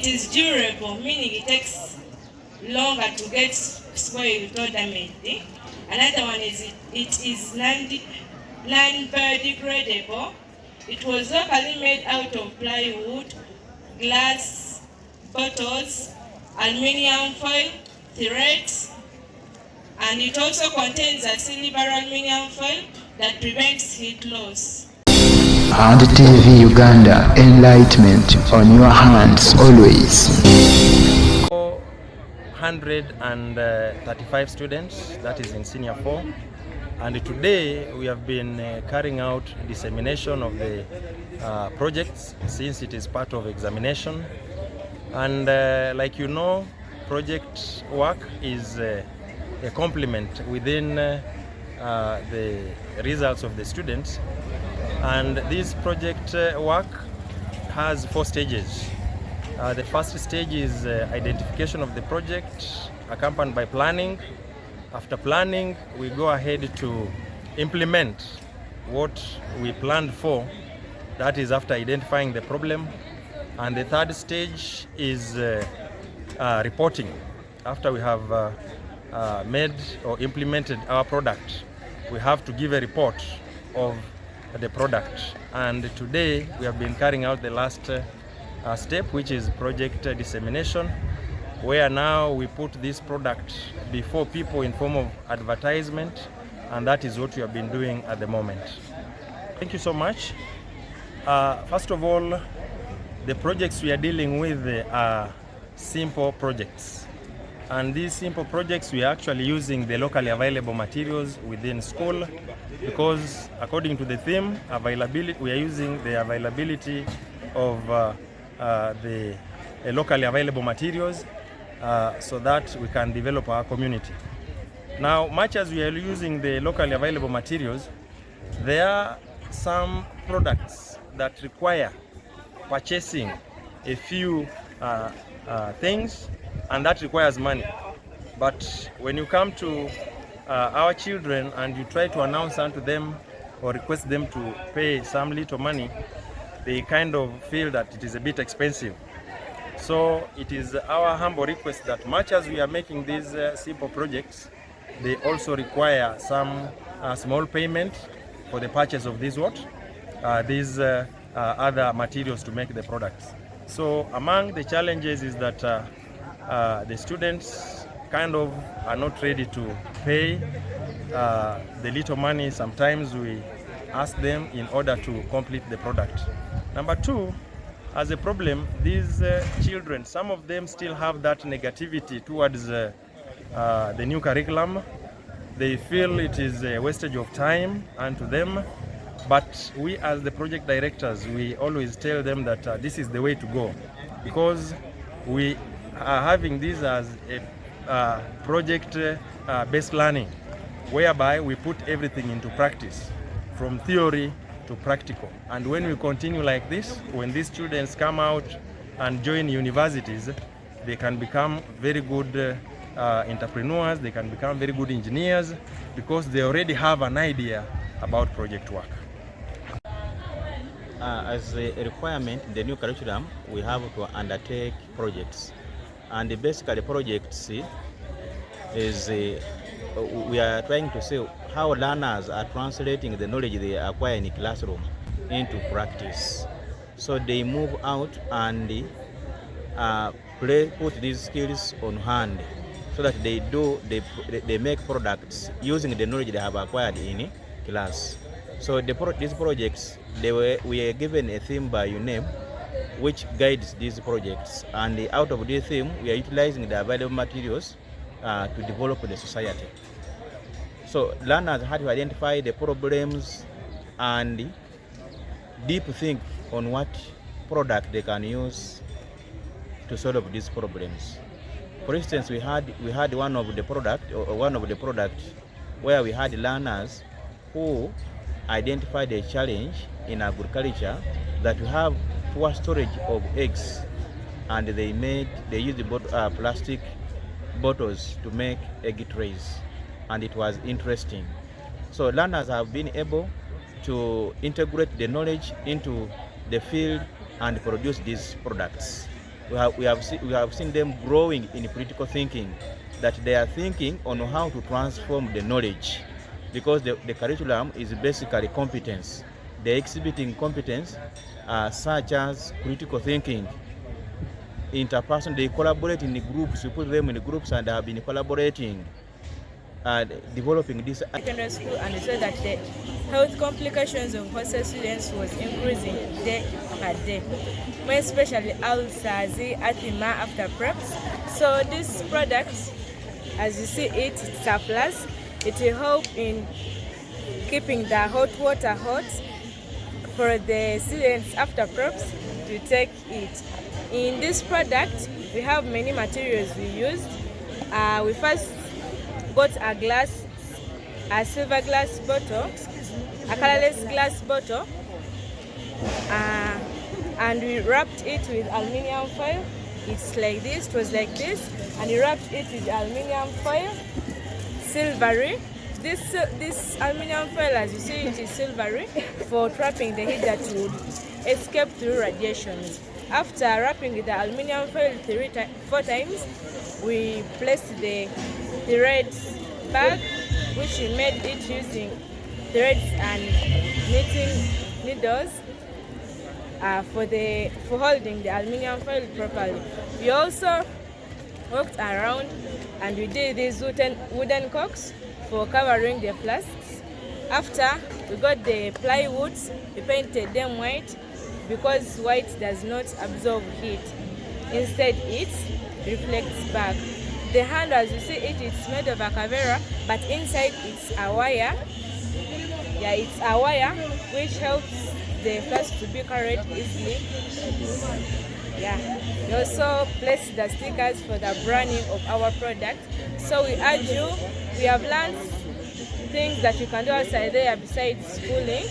it is durable, meaning it takes longer to get spoiled or damaged. Another one is it is non-biodegradable. It was locally made out of plywood, glass, bottles, aluminium foil, thread, and it also contains a silver aluminium foil that prevents heat loss. And TV Uganda, enlightenment on your hands always. 435 students, that is in senior 4, and today we have been carrying out dissemination of the projects since it is part of examination. And like you know, project work is a complement within the results of the students, and this project work has 4 stages. The first stage is identification of the project, accompanied by planning. After planning, we go ahead to implement what we planned for. That is after identifying the problem. And the third stage is reporting. After we have made or implemented our product, we have to give a report of the product. And today we have been carrying out the last step, which is project dissemination, where now we put this product before people in form of advertisement, and that is what we have been doing at the moment. Thank you so much. First of all, the projects we are dealing with are simple projects, and these simple projects we are actually using the locally available materials within school, because according to the theme availability, we are using the availability of the locally available materials so that we can develop our community. Now, much as we are using the locally available materials, there are some products that require purchasing a few things, and that requires money. But when you come to our children and you try to announce unto them or request them to pay some little money, they kind of feel that it is a bit expensive. So it is our humble request that much as we are making these simple projects, they also require some small payment for the purchase of these other materials to make the products. So among the challenges is that the students kind of are not ready to pay the little money. Sometimes we ask them in order to complete the product. Number 2, as a problem, these children, some of them still have that negativity towards the new curriculum. They feel it is a wastage of time unto them, but we as the project directors, we always tell them that this is the way to go, because we are having this as a project-based learning, whereby we put everything into practice, from theory to practical. And when we continue like this, when these students come out and join universities, they can become very good entrepreneurs, they can become very good engineers, because they already have an idea about project work. As a requirement in the new curriculum, we have to undertake projects. And basically projects is we are trying to see how learners are translating the knowledge they acquire in the classroom into practice. So they move out and put these skills on hand, so that they make products using the knowledge they have acquired in class. So these projects, we are given a theme by UNEM which guides these projects, and out of this theme we are utilizing the available materials to develop the society. So learners have to identify the problems and deep think on what product they can use to solve these problems. For instance, we had one of the product where we had learners who identified a challenge in agriculture, that we have poor storage of eggs, and they used plastic bottles to make egg trays, and it was interesting. So learners have been able to integrate the knowledge into the field and produce these products. we have seen them growing in critical thinking, that they are thinking on how to transform the knowledge, because the curriculum is basically competence. They're exhibiting competence such as critical thinking, interpersonal. They collaborate in groups. We put them in groups and have been collaborating and developing this. Secondary school, and we saw that the health complications of hostel students was increasing day by day, more especially ulcers, asthma after preps. So this product, as you see it, it's surplus. It will help in keeping the hot water hot for the students after preps to take it. In this product, we have many materials we used. We first got a silver glass bottle, a colorless glass bottle, and we wrapped it with aluminium foil. It's like this, it was like this, and we wrapped it with aluminium foil, silvery. This aluminium foil, as you see, it is silvery for trapping the heat that would escape through radiations. After wrapping the aluminium foil 4 times, we placed the red bag, which we made it using threads and knitting needles for holding the aluminium foil properly. We also walked around and we did these wooden corks for covering the flasks. After, we got the plywoods, we painted them white because white does not absorb heat. Instead, it reflects back. The hand, as you see it, it's made of a cavera, but inside it's a wire. Yeah, it's a wire which helps the flask to be carried easily. Yeah, we also place the stickers for the branding of our product. So we urge you, we have learned things that you can do outside there besides schooling.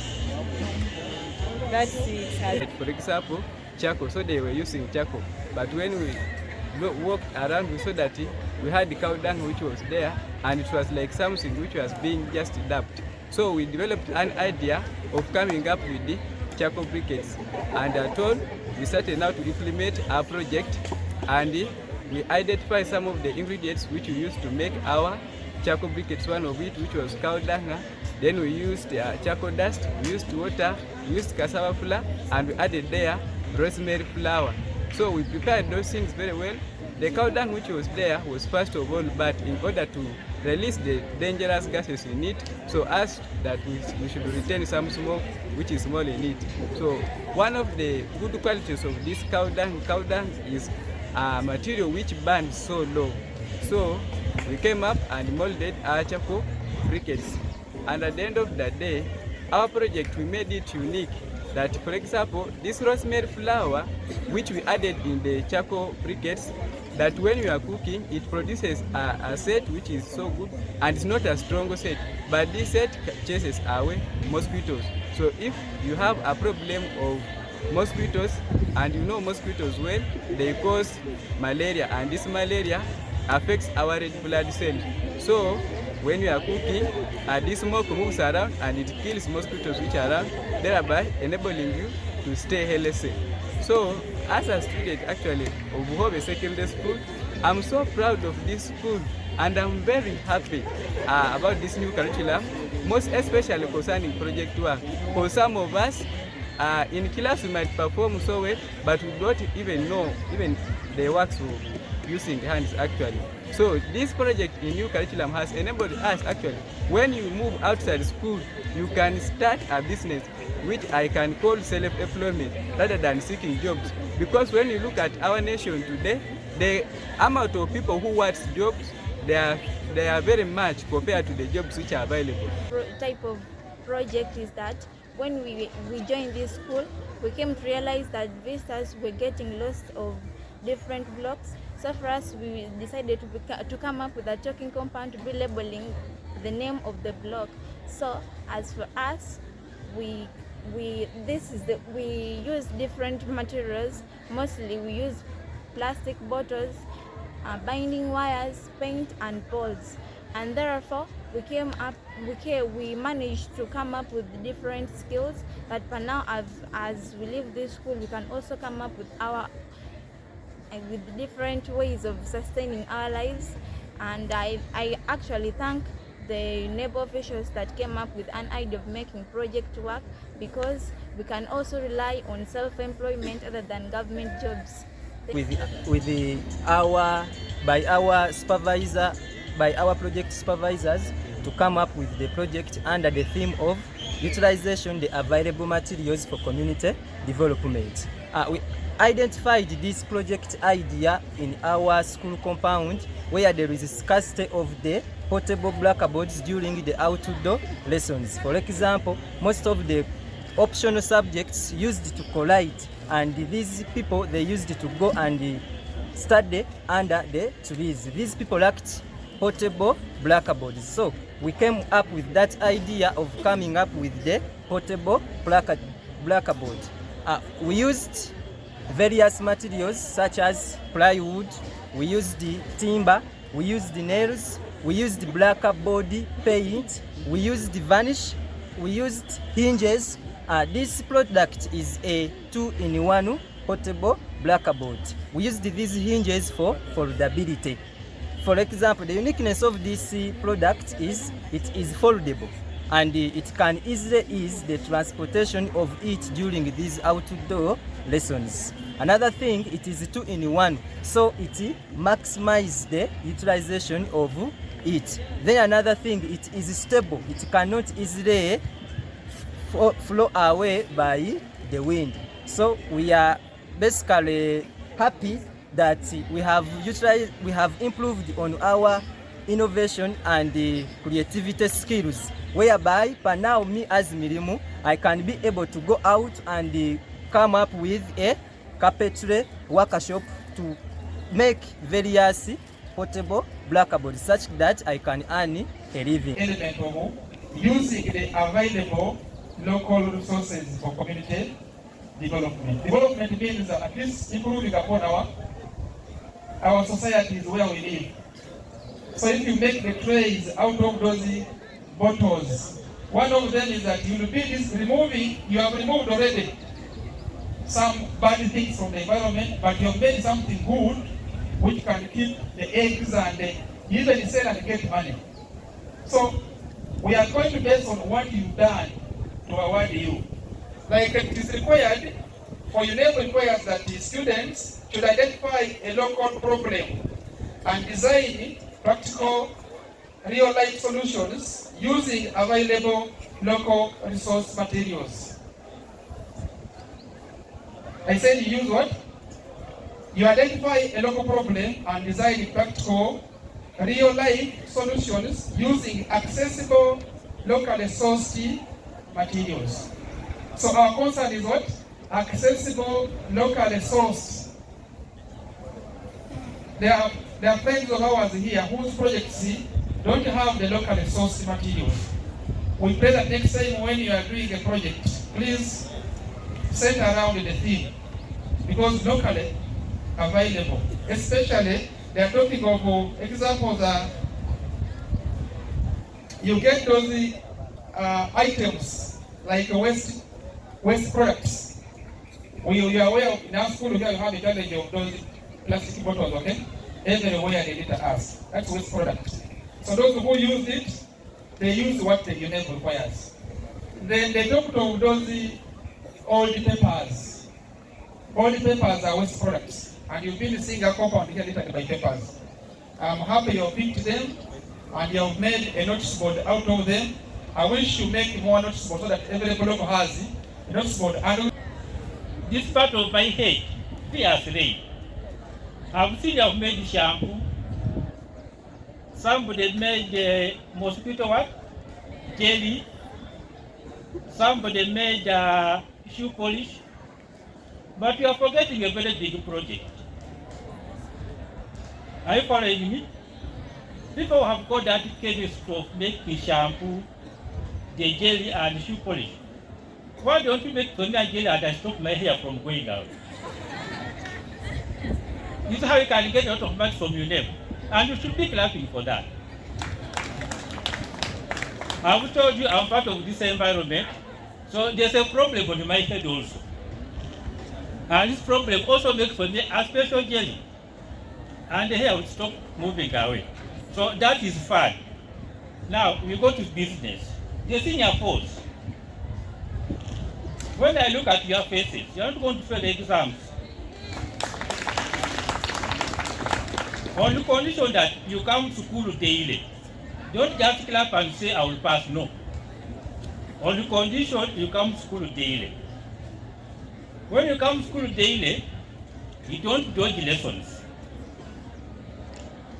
That's it. For example, charcoal, so they were using charcoal. But when we walked around, we saw that we had the cow dung which was there, and it was like something which was being just dumped. So we developed an idea of coming up with the charcoal briquettes, and at all we started now to implement our project, and we identified some of the ingredients which we used to make our charcoal briquettes. One of it, which was cow dung. Then we used charcoal dust, we used water, we used cassava flour, and we added there rosemary flour. So we prepared those things very well. The cow dung which was there was first of all, but in order to release the dangerous gases in it, so as that we should retain some smoke which is small in it. So one of the good qualities of this cow dung is a material which burns so low. So we came up and molded our charcoal briquettes. And at the end of the day, our project, we made it unique. That, for example, this rosemary flour, which we added in the charcoal briquettes, that when you are cooking, it produces a set which is so good, and it's not a strong set, but this set chases away mosquitoes. So if you have a problem of mosquitoes, and you know mosquitoes well, they cause malaria, and this malaria affects our red blood cells. So when you are cooking, this smoke moves around and it kills mosquitoes which are around, thereby enabling you to stay healthy. So as a student actually of Buhobe Secondary School, I'm so proud of this school, and I'm very happy about this new curriculum, most especially concerning project work. For some of us, in class we might perform so well, but we don't even know even the works of using hands actually. So this project in new curriculum has enabled us actually, when you move outside school, you can start a business, which I can call self-employment rather than seeking jobs. Because when you look at our nation today, the amount of people who want jobs, they are very much compared to the jobs which are available. Type of project is that when we joined this school, we came to realize that visitors were getting lost of different blocks. So for us, we decided to come up with a talking compound to be labeling the name of the block. So as for us, we use different materials. Mostly we use plastic bottles, binding wires, paint and poles. And therefore we managed to come up with different skills that for now, as we leave this school, we can also come up with our with different ways of sustaining our lives. And I actually thank the neighbor officials that came up with an idea of making project work, because we can also rely on self-employment other than government jobs. By our project supervisors to come up with the project under the theme of utilization the available materials for community development. We identified this project idea in our school compound where there is a scarcity of the portable blackboards during the outdoor lessons. For example, most of the optional subjects used to collide, and these people, they used to go and study under the trees. These people lacked portable blackboards, so we came up with that idea of coming up with the portable blackboard. We used various materials such as plywood, we used the timber, we used the nails, we used the blackboard paint, we used the varnish, we used hinges. This product is a 2-in-1 portable blackboard. We used these hinges for foldability. For example, the uniqueness of this product is it is foldable, and it can easily ease the transportation of it during these outdoor lessons. Another thing, it is 2-in-1, so it maximizes the utilization of it. Then another thing, it is stable. It cannot easily flow away by the wind. So we are basically happy that we have improved on our innovation and creativity skills, whereby per now me as Mirimu, I can be able to go out and come up with a carpentry workshop to make various portable blackboards such that I can earn a living. Element of using the available local resources for community development. Development means at least improving upon our societies where we live. So if you make the trays out of those bottles, one of them is that you will be you have removed already some bad things from the environment, but you have made something good which can keep the eggs and even sell and get money. So we are going to base on what you've done to award you. Like it is required for UNEP requires that the students should identify a local problem and design practical real-life solutions using available local resource materials. I said you use what? You identify a local problem and design practical real-life solutions using accessible locally sourced materials. So our concern is what? Accessible locally sourced. There are friends of ours here whose projects don't have the locally sourced materials. We pray that next time when you are doing a project, please set around the theme, because locally available. Especially, they are talking of examples. You get those items like waste products. We are aware of, in our school here you have a challenge of those plastic bottles, okay? Everywhere they litter us. That's waste product. So those who use it, they use what the UNEP requires. Then they talk of those old papers. Old papers are waste products. And you've been seeing a compound here littered by papers. I'm happy you have picked them and you have made a notice board out of them. I wish you make more notice board so that every block has a notice board. And this part of my head, seriously, I've seen you've made shampoo. Somebody made mosquito what? Jelly. Somebody made shoe polish. But you are forgetting a very big project. Are you following me? People have got that chemist of making shampoo, the jelly and shoe polish. Why don't you make for me a jelly and I stop my hair from going out? This is how you can get a lot of money from your name. And you should be clapping for that. I've told you I'm part of this environment, so there's a problem on my head also. And this problem also makes for me a special jelly. And the hair will stop moving away. So that is fun. Now we go to business. The senior force. When I look at your faces, you're not going to fail the exams. On the condition that you come to school daily. Don't just clap and say I will pass, no. On the condition you come to school daily. When you come to school daily, you don't dodge lessons.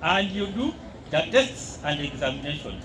And you do the tests and examinations.